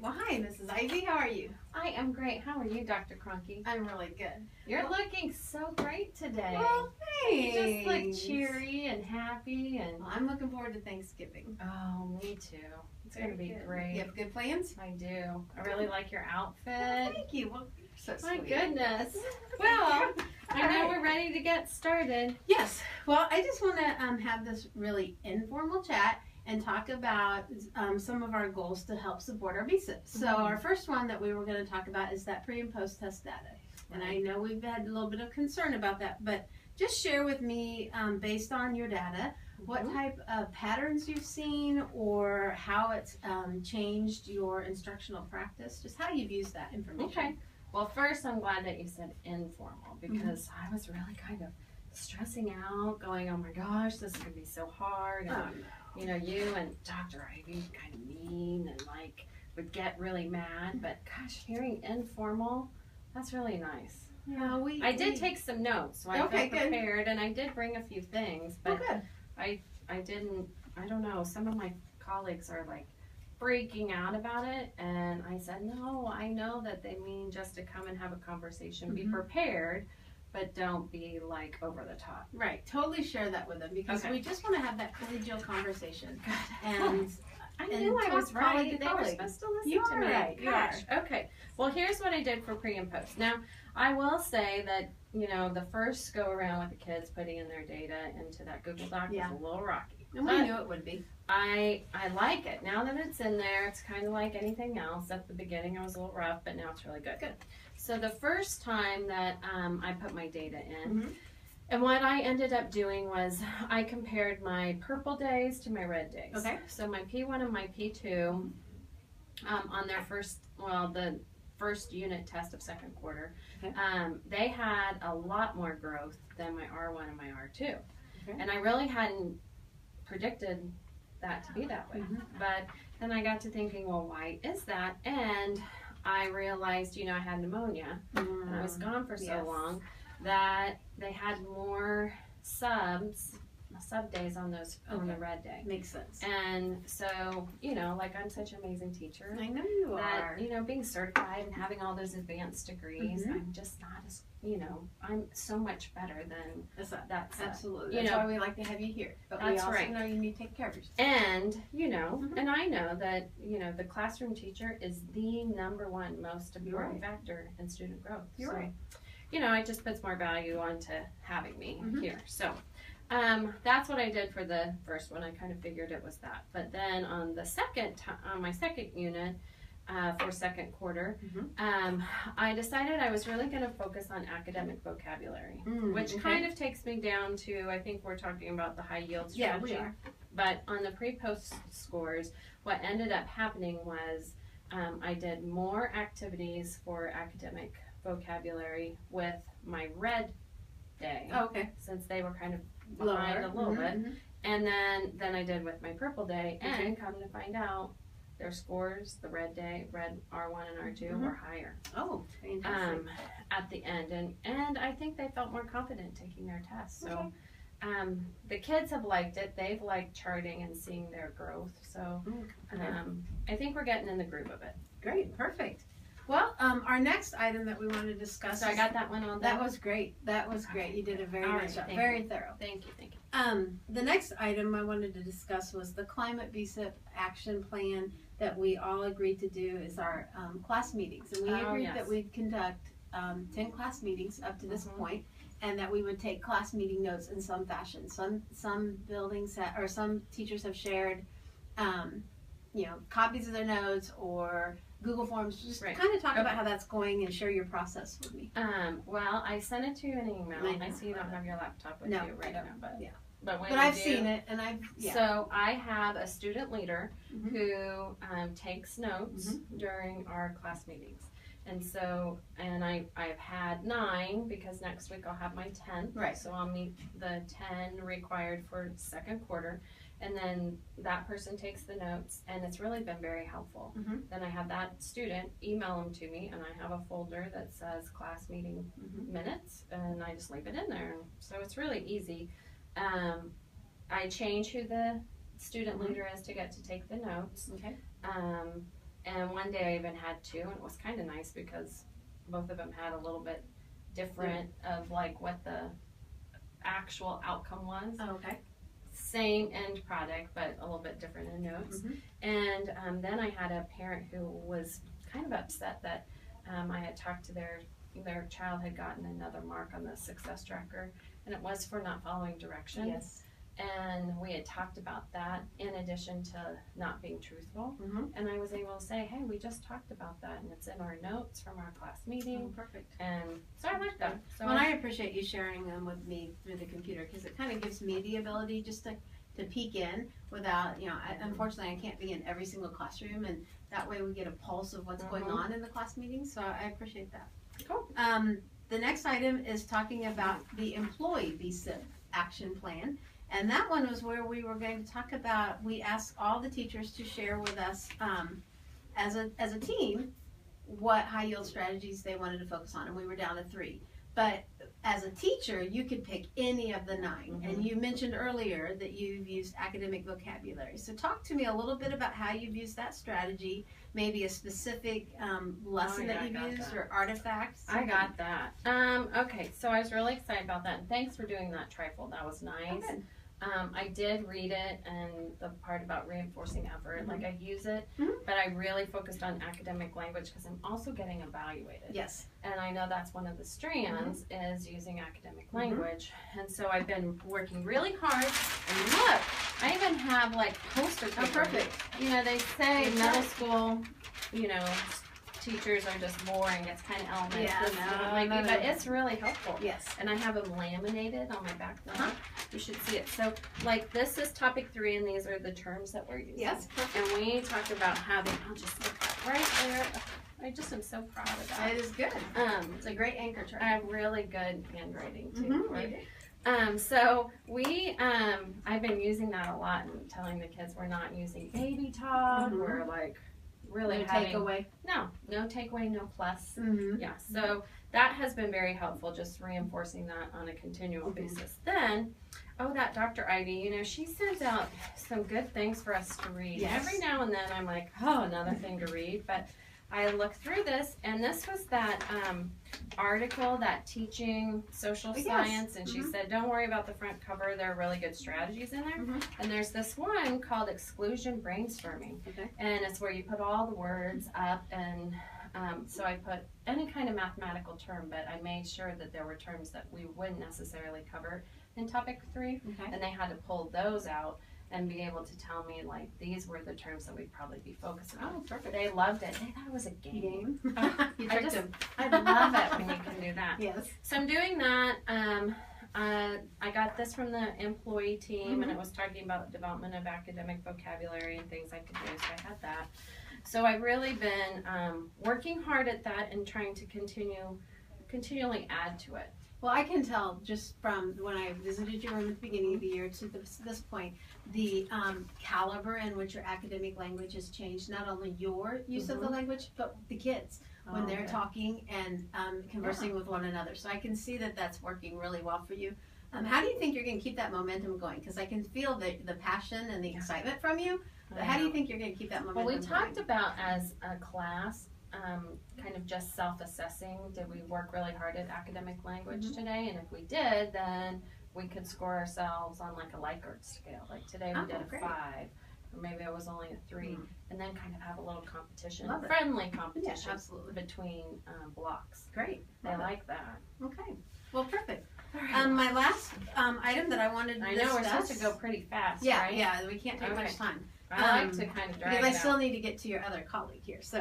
Well, hi, Mrs. Ivy. How are you? I am great. How are you, Dr. Cronky? I'm really good. You're looking so great today. Well, thanks. You just look cheery and happy. And well, I'm looking forward to Thanksgiving. oh, me too. It's going to be good. great. You have good plans? I do. I really like your outfit. Well, thank you. Well, you're so My sweet. goodness. Well, I know we're ready to get started. Yes. Well, I just want to have this really informal chat and talk about some of our goals to help support our BSIP. So our first one that we were going to talk about is that pre and post test data. And I know we've had a little bit of concern about that, but just share with me, based on your data, what type of patterns you've seen or how it's changed your instructional practice, just how you've used that information. Okay. Well, first, I'm glad that you said informal because I was really kind of stressing out, going, oh my gosh, this is going to be so hard. And, you know, you and Dr. Ivy kind of mean and like would get really mad, but gosh, hearing informal, that's really nice. Yeah, I did take some notes, so I felt prepared, and I did bring a few things, but I don't know, some of my colleagues are like freaking out about it, and I said, no, I know that they mean just to come and have a conversation, be prepared, but don't be like over the top. Right, totally share that with them because we just want to have that collegial conversation. And I knew I was right. They were supposed to listen to me. Right. Gosh. Okay. Well, here's what I did for pre and post. Now, I will say that, you know, the first go around with the kids putting in their data into that Google Doc was a little rocky. And we knew it would be. I like it. Now that it's in there, it's kind of like anything else. At the beginning, it was a little rough, but now it's really good. So the first time that I put my data in, and what I ended up doing was I compared my purple days to my red days. Okay. So my P1 and my P2 on their the first unit test of second quarter, they had a lot more growth than my R1 and my R2. And I really hadn't predicted that to be that way. But then I got to thinking, well, why is that? And I realized, you know, I had pneumonia and I was gone for so long that they had more sub days on those on the red day. Makes sense. And so, you know, like I'm such an amazing teacher. I know you are. You know, being certified and having all those advanced degrees, I'm just not as, you know, I'm so much better than that's absolutely. That's why we like to have you here. But we also know you need to take care of yourself. And, you know, and I know that, you know, the classroom teacher is the #1 most important factor in student growth. You're right. You know, it just puts more value onto having me here. So that's what I did for the first one. I kind of figured it was that. But then on the on my second unit for second quarter, I decided I was really going to focus on academic vocabulary, which kind of takes me down to, I think we're talking about the high yield strategy. Yeah, we are. But on the pre-post scores, what ended up happening was I did more activities for academic vocabulary with my red day, since they were kind of behind a little bit, and then I did with my purple day, and come to find out their scores, the red day, red R1 and R2 were higher. Oh, fantastic. At the end, and I think they felt more confident taking their tests. So the kids have liked it. They've liked charting and seeing their growth. So I think we're getting in the groove of it. Great, perfect. Well, our next item that we want to discuss. So I got that one on. That was great. That was great. You did a very nice job. Very thorough. Thank you. The next item I wanted to discuss was the Climate BSIP action plan that we all agreed to do is our class meetings. And we agreed that we'd conduct 10 class meetings up to this point, and that we would take class meeting notes in some fashion. Some buildings or some teachers have shared, you know, copies of their notes or Google Forms. Just kind of talk about how that's going and share your process with me. Well, I sent it to you in an email. I see you don't have your laptop with you right now, but but I've seen it, and So I have a student leader who takes notes during our class meetings. And so, and I've had 9 because next week I'll have my 10th. Right. So I'll meet the 10 required for second quarter. And then that person takes the notes, and it's really been very helpful. Then I have that student email them to me, and I have a folder that says class meeting minutes, and I just leave it in there. So it's really easy. I change who the student leader is to get to take the notes. And one day I even had 2, and it was kind of nice because both of them had a little bit different of like what the actual outcome was. Oh, okay. Same end product, but a little bit different in notes. And then I had a parent who was kind of upset that I had talked to their child had gotten another mark on the success tracker, and it was for not following directions. Yes. And we had talked about that in addition to not being truthful. And I was able to say, hey, we just talked about that, and it's in our notes from our class meeting. Oh, perfect. And so I like that. So well, I appreciate you sharing them with me through the computer, because it kind of gives me the ability just to peek in without, unfortunately I can't be in every single classroom, and that way we get a pulse of what's going on in the class meeting, so I appreciate that. Cool. The next item is talking about the employee BSIP action plan. And that one was where we were going to talk about, we asked all the teachers to share with us as a team what high yield strategies they wanted to focus on, and we were down to 3. But as a teacher, you could pick any of the 9. And you mentioned earlier that you've used academic vocabulary. So talk to me a little bit about how you've used that strategy, maybe a specific lesson that you've used or artifacts. I got that. Okay, so I was really excited about that. And thanks for doing that trifold. That was nice. Okay. I did read it, and the part about reinforcing effort, like I use it, but I really focused on academic language because I'm also getting evaluated. Yes. And I know that's one of the strands is using academic language. And so I've been working really hard. And look, I even have like poster paper. Oh, perfect. They say middle school, teachers are just boring. It's kind of elementary. Yeah, but it's really helpful. Yes. And I have them laminated on my background. You should see it. So, like, this is topic 3, and these are the terms that we're using. Yes, perfect. And we talked about having, I'll just look right there. I just am so proud of that. It is good. It's a great anchor chart. I have really good handwriting, too. So I've been using that a lot and telling the kids we're not using baby talk. We're like, really no having takeaway. No takeaway, no plus. Yeah, so that has been very helpful, just reinforcing that on a continual basis. Then, that Dr. Ivy, she sends out some good things for us to read. Yes. Every now and then I'm like, another thing to read, but I looked through this, and this was that article, that Teaching Social Science, and she said, don't worry about the front cover, there are really good strategies in there. And there's this one called Exclusion Brainstorming, and it's where you put all the words up, and so I put any kind of mathematical term, but I made sure that there were terms that we wouldn't necessarily cover in topic 3, and they had to pull those out and be able to tell me, like, these were the terms that we'd probably be focusing on. Oh, perfect. They loved it. They thought it was a game. You tricked them. I love it when you can do that. Yes. So I'm doing that. I got this from the employee team, and it was talking about development of academic vocabulary and things I could do, so I had that. So I've really been working hard at that and trying to continually add to it. Well, I can tell just from when I visited your room at the beginning of the year to this point, the caliber in which your academic language has changed, not only your use of the language, but the kids when they're talking and conversing with one another. So I can see that that's working really well for you. How do you think you're going to keep that momentum going? Because I can feel the passion and the excitement from you. But how do you think you're going to keep that momentum going? Well, we talked about as a class, kind of just self-assessing. Did we work really hard at academic language today? And if we did, then we could score ourselves on like a Likert scale. Like today we did a 5, or maybe it was only a 3, and then kind of have a little competition, friendly competition between blocks. Great. They like that. Okay. Well, perfect. My last item that I wanted to discuss. I know we're supposed to go pretty fast, yeah, right? Yeah, we can't take much time. I like to kind of drag it out. Because I still need to get to your other colleague here. So,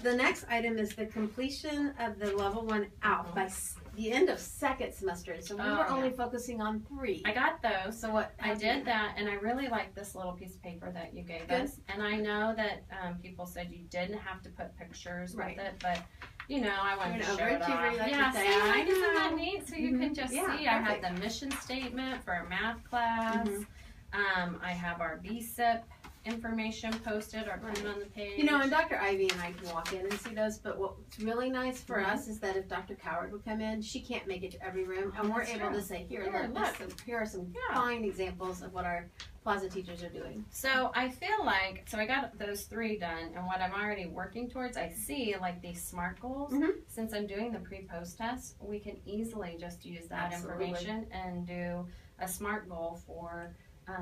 the next item is the completion of the level 1 ALF by the end of second semester. So we were only focusing on 3. I got those. So what? I did that, and I really like this little piece of paper that you gave us. And I know that people said you didn't have to put pictures with it, but I wanted to show it off. Isn't that neat? So you can just see. I had the mission statement for our math class. I have our BSIP information posted or put it on the page. You know, and Dr. Ivy and I can walk in and see those, but what's really nice for us is that if Dr. Coward would come in, she can't make it to every room, and we're able to say, here are some fine examples of what our Plaza teachers are doing. So I feel like, I got those 3 done, and what I'm already working towards, I see like these SMART goals. Since I'm doing the pre-post test, we can easily just use that information and do a SMART goal for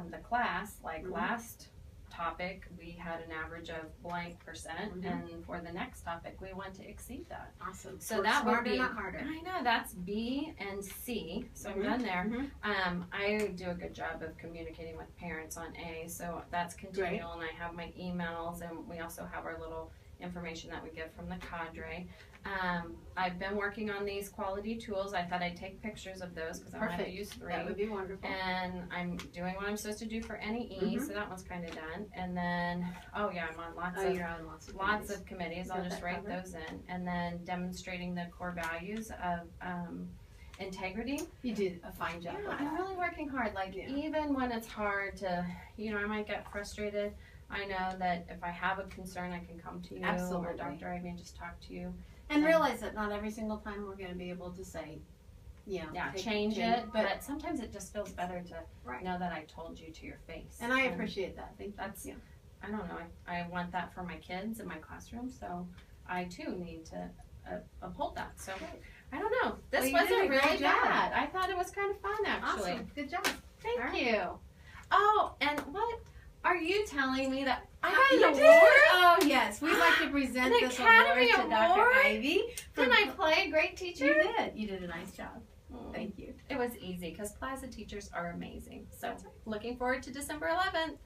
the class. Like last topic, we had an average of blank %, and for the next topic, we want to exceed that. Awesome. So that would be, not harder. I know, that's B and C, so I'm done there. I do a good job of communicating with parents on A, so that's continual, and I have my emails, and we also have our little information that we get from the cadre. I've been working on these quality tools. I thought I'd take pictures of those because I want to use 3. That would be wonderful. And I'm doing what I'm supposed to do for any E, so that one's kind of done. And then, I'm on lots of committees. I'll just write those in. And then demonstrating the core values of integrity. You do a fine job. Yeah, I'm really working hard. Like even when it's hard to, I might get frustrated. I know that if I have a concern, I can come to you or Dr. Ivy and just talk to you. And realize that not every single time we're going to be able to say, change it. But sometimes it just feels better to know that I told you to your face. And I appreciate that. Thank you. I don't know. I want that for my kids in my classroom, so I too need to uphold that. So I don't know. This wasn't really bad. I thought it was kind of fun, actually. Awesome. Good job. Thank you. Oh, and what are you telling me that I got an award? Oh, yes. We'd like to present this award to Dr. Ivy. Didn't I play a great teacher? You did. You did a nice job. Thank you. It was easy because Plaza teachers are amazing. So looking forward to December 11th.